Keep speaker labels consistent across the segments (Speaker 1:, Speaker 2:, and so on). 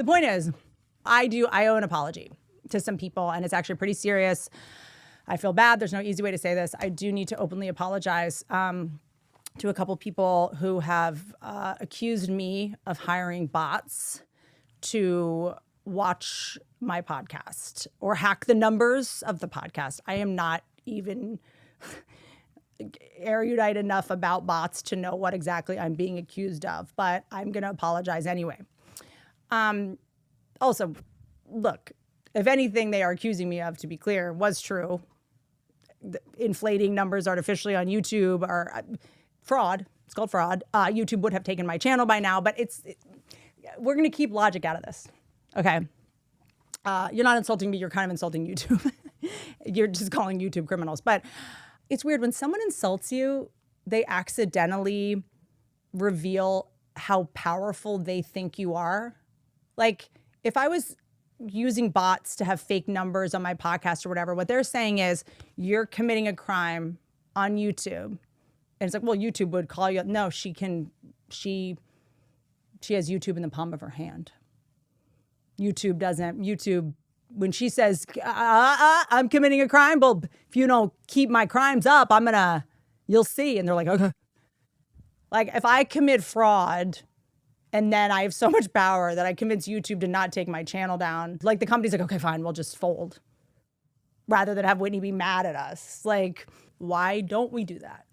Speaker 1: The point is, I owe an apology to some people, and it's actually pretty serious. I feel bad. There's no easy way to say this. I do need to openly apologize to a couple people who have accused me of hiring bots to watch my podcast or hack the numbers of the podcast. I am not even erudite enough about bots to know what exactly I'm being accused of, but I'm going to apologize anyway. Also, look, if anything they are accusing me of, to be clear, was true, inflating numbers artificially on YouTube are fraud. It's called fraud. YouTube would have taken my channel by now, but we're going to keep logic out of this. Okay. You're not insulting me. You're kind of insulting YouTube. You're just calling YouTube criminals. But it's weird when someone insults you, they accidentally reveal how powerful they think you are. Like if I was using bots to have fake numbers on my podcast or whatever, what they're saying is you're committing a crime on YouTube. And it's like, well, YouTube would call you. No, she has YouTube in the palm of her hand. YouTube doesn't. YouTube, when she says, I'm committing a crime, well, if you don't keep my crimes up, you'll see. And they're like, okay. Like if I commit fraud and then I have so much power that I convince YouTube to not take my channel down, like the company's like, okay, fine, we'll just fold. Rather than have Whitney be mad at us. Like, why don't we do that?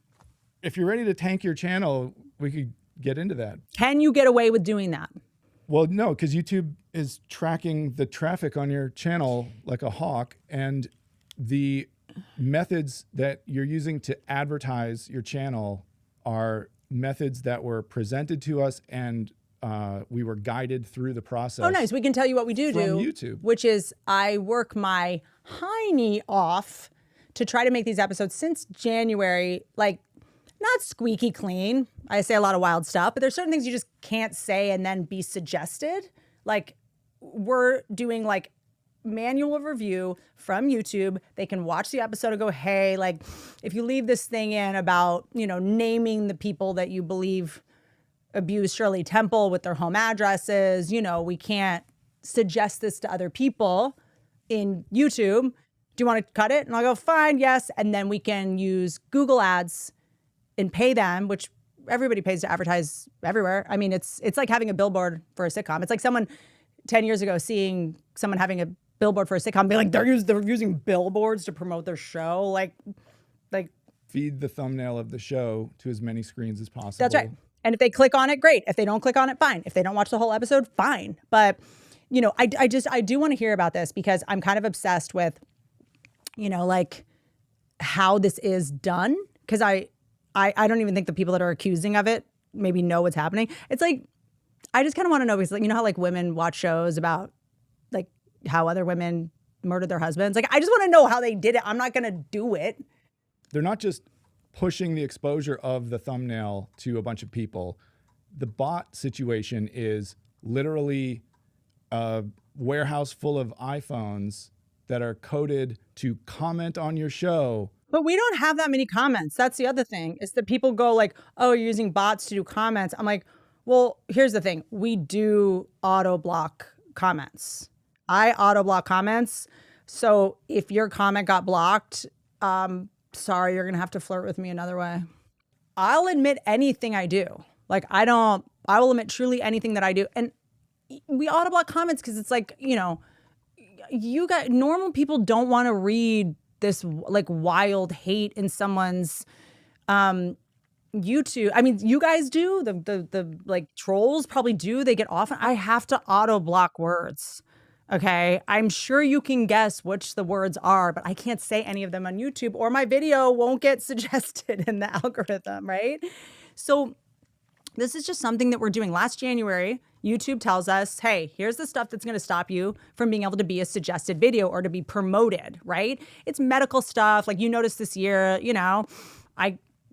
Speaker 2: If you're ready to tank your channel, we could get into that.
Speaker 1: Can you get away with doing that?
Speaker 2: Well, no, because YouTube is tracking the traffic on your channel like a hawk, and the methods that you're using to advertise your channel are methods that were presented to us, and we were guided through the process.
Speaker 1: Oh, nice. We can tell you what we do
Speaker 2: from YouTube.
Speaker 1: Which is I work my hiney off to try to make these episodes since January, like not squeaky clean. I say a lot of wild stuff, but there's certain things you just can't say and then be suggested. Like we're doing like manual review from YouTube. They can watch the episode and go, hey, like if you leave this thing in about, naming the people that you believe abused Shirley Temple with their home addresses, we can't suggest this to other people in YouTube. Do you want to cut it? And I'll go, fine, yes. And then we can use Google Ads and pay them, which everybody pays to advertise everywhere. I mean, it's like having a billboard for a sitcom. It's like someone 10 years ago seeing someone having a billboard for a sitcom, being like, they're using billboards to promote their show. Like
Speaker 2: feed the thumbnail of the show to as many screens as possible.
Speaker 1: That's right. And if they click on it, great. If they don't click on it, fine. If they don't watch the whole episode, fine. But, I do want to hear about this because I'm kind of obsessed with, like how this is done. Because I don't even think the people that are accusing of it maybe know what's happening. It's like, I just kind of want to know because, how like women watch shows about like how other women murdered their husbands. Like, I just want to know how they did it. I'm not going to do it.
Speaker 2: They're not just pushing the exposure of the thumbnail to a bunch of people. The bot situation is literally a warehouse full of iPhones that are coded to comment on your show.
Speaker 1: But we don't have that many comments. That's the other thing, is that people go like, oh, you're using bots to do comments. I'm like, well, here's the thing. We do auto block comments. I auto block comments. So if your comment got blocked, sorry, you're going to have to flirt with me another way. I'll admit anything I do. Like I will admit truly anything that I do. And we auto block comments because it's like, you guys, normal people don't want to read this like wild hate in someone's YouTube. I mean, you guys do, the like trolls probably do. They get often. I have to auto block words. Okay. I'm sure you can guess which the words are, but I can't say any of them on YouTube or my video won't get suggested in the algorithm. Right. So this is just something that we're doing. Last January, YouTube tells us, hey, here's the stuff that's going to stop you from being able to be a suggested video or to be promoted, right? It's medical stuff. Like you noticed this year,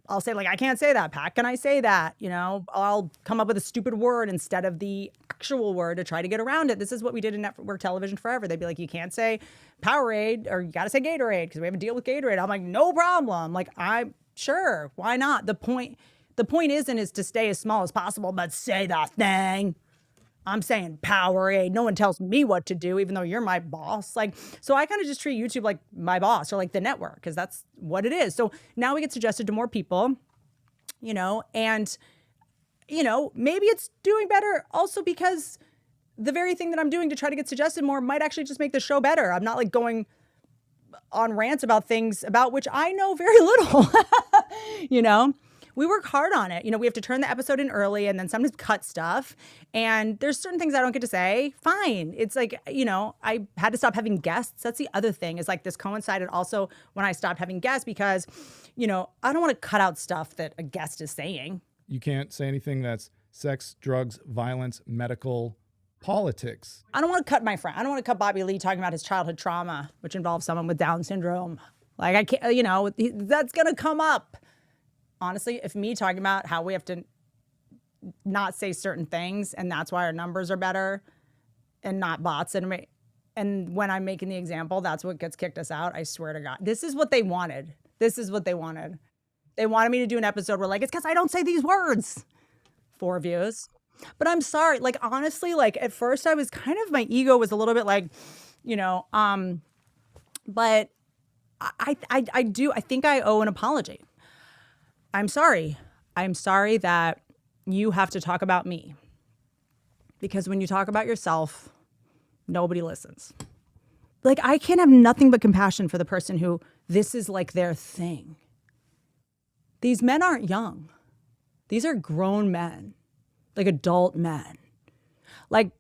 Speaker 1: I'll say like, I can't say that, Pat. Can I say that? I'll come up with a stupid word instead of the actual word to try to get around it. This is what we did in network television forever. They'd be like, you can't say Powerade or you got to say Gatorade because we have a deal with Gatorade. I'm like, no problem. Like, I'm sure. Why not? The point is to stay as small as possible, but say that thing. I'm saying Powerade. No one tells me what to do, even though you're my boss. Like, so I kind of just treat YouTube like my boss or like the network, because that's what it is. So now we get suggested to more people, and, maybe it's doing better also because the very thing that I'm doing to try to get suggested more might actually just make the show better. I'm not like going on rants about things about which I know very little, We work hard on it. We have to turn the episode in early and then sometimes cut stuff. And there's certain things I don't get to say. Fine. It's like, I had to stop having guests. That's the other thing, is like this coincided also when I stopped having guests because, I don't want to cut out stuff that a guest is saying.
Speaker 2: You can't say anything that's sex, drugs, violence, medical, politics.
Speaker 1: I don't want to cut my friend. I don't want to cut Bobby Lee talking about his childhood trauma, which involves someone with Down syndrome. Like, I can't, that's going to come up. Honestly, if me talking about how we have to not say certain things and that's why our numbers are better and not bots, and when I'm making the example, that's what gets kicked us out. I swear to God, this is what they wanted. They wanted me to do an episode where like, it's because I don't say these words. 4 views. But I'm sorry. Like, honestly, like at first I was kind of, my ego was a little bit like, but I think I owe an apology. I'm sorry. I'm sorry that you have to talk about me. Because when you talk about yourself, nobody listens. Like, I can't have nothing but compassion for the person who this is like their thing. These men aren't young. These are grown men, like adult men. Like,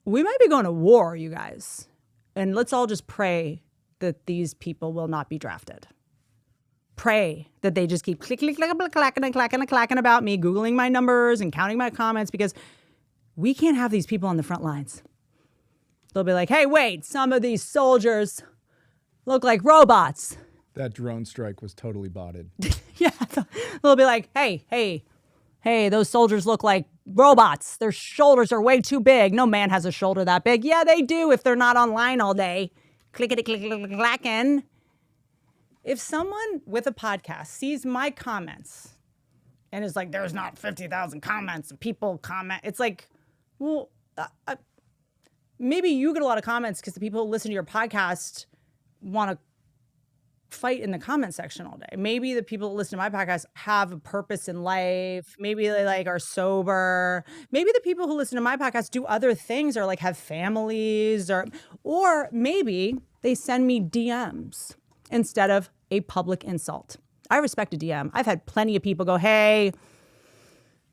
Speaker 1: we might be going to war, you guys. And let's all just pray that these people will not be drafted. Pray that they just keep clacking about me, Googling my numbers and counting my comments, because we can't have these people on the front lines. They'll be like, hey, wait, some of these soldiers look like robots.
Speaker 2: That drone strike was totally botted.
Speaker 1: Yeah. They'll be like, hey, those soldiers look like robots. Their shoulders are way too big. No man has a shoulder that big. Yeah, they do if they're not online all day. Clacking. If someone with a podcast sees my comments and is like, there's not 50,000 comments and people comment, it's like, well, maybe you get a lot of comments because the people who listen to your podcast want to fight in the comment section all day. Maybe the people that listen to my podcast have a purpose in life. Maybe they like are sober. Maybe the people who listen to my podcast do other things or like have families, or maybe they send me DMs instead of a public insult. I respect a DM. I've had plenty of people go, hey,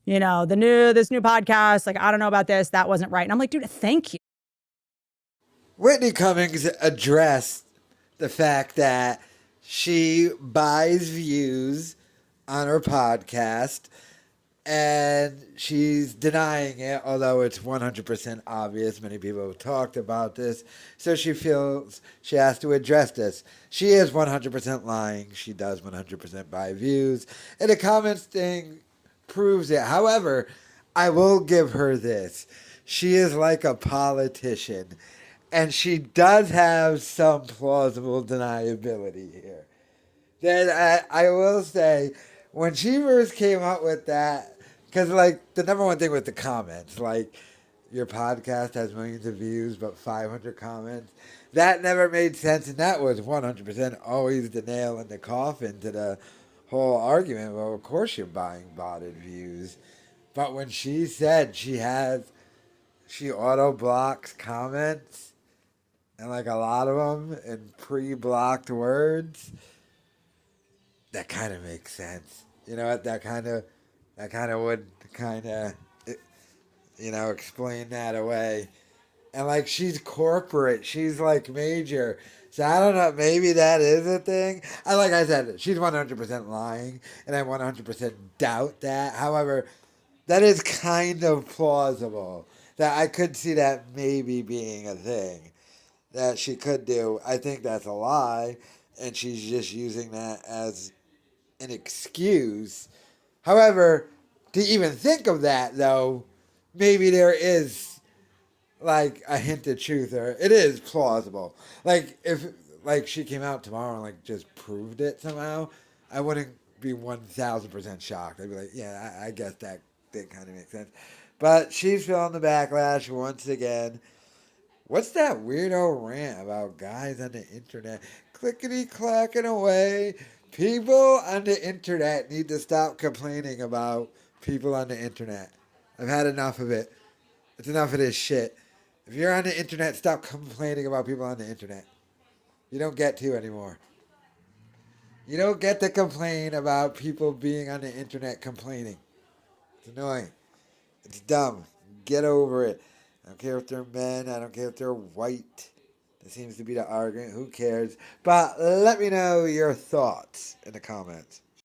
Speaker 1: this new podcast, like, I don't know about this. That wasn't right. And I'm like, dude, thank you.
Speaker 3: Whitney Cummings addressed the fact that she buys views on her podcast and she's denying it, although it's 100% obvious. Many people have talked about this. So she feels she has to address this. She is 100% lying. She does 100% buy views. And the comments thing proves it. However, I will give her this. She is like a politician. And she does have some plausible deniability here. Then I will say, when she first came up with that, because, like, the number one thing with the comments, like, your podcast has millions of views, but 500 comments, that never made sense, and that was 100% always the nail in the coffin to the whole argument. Well, of course you're buying botted views. But when she said she auto-blocks comments, and, like, a lot of them in pre-blocked words, that kind of makes sense. You know what? That kind of would explain that away. And like, she's corporate, she's like major. So I don't know, maybe that is a thing. Like I said, she's 100% lying, and I 100% doubt that. However, that is kind of plausible. That I could see that maybe being a thing that she could do. I think that's a lie, and she's just using that as an excuse. However, to even think of that, though, maybe there is, like, a hint of truth there. It is plausible. Like, if, like, she came out tomorrow and, like, just proved it somehow, I wouldn't be 1,000% shocked. I'd be like, yeah, I guess that kind of makes sense. But she's feeling the backlash once again. What's that weirdo rant about guys on the internet clickety clacking away? People on the internet need to stop complaining about people on the internet. I've had enough of it. It's enough of this shit. If you're on the internet, stop complaining about people on the internet. You don't get to anymore. You don't get to complain about people being on the internet complaining. It's annoying. It's dumb. Get over it. I don't care if they're men. I don't care if they're white. That seems to be the argument. Who cares? But let me know your thoughts in the comments.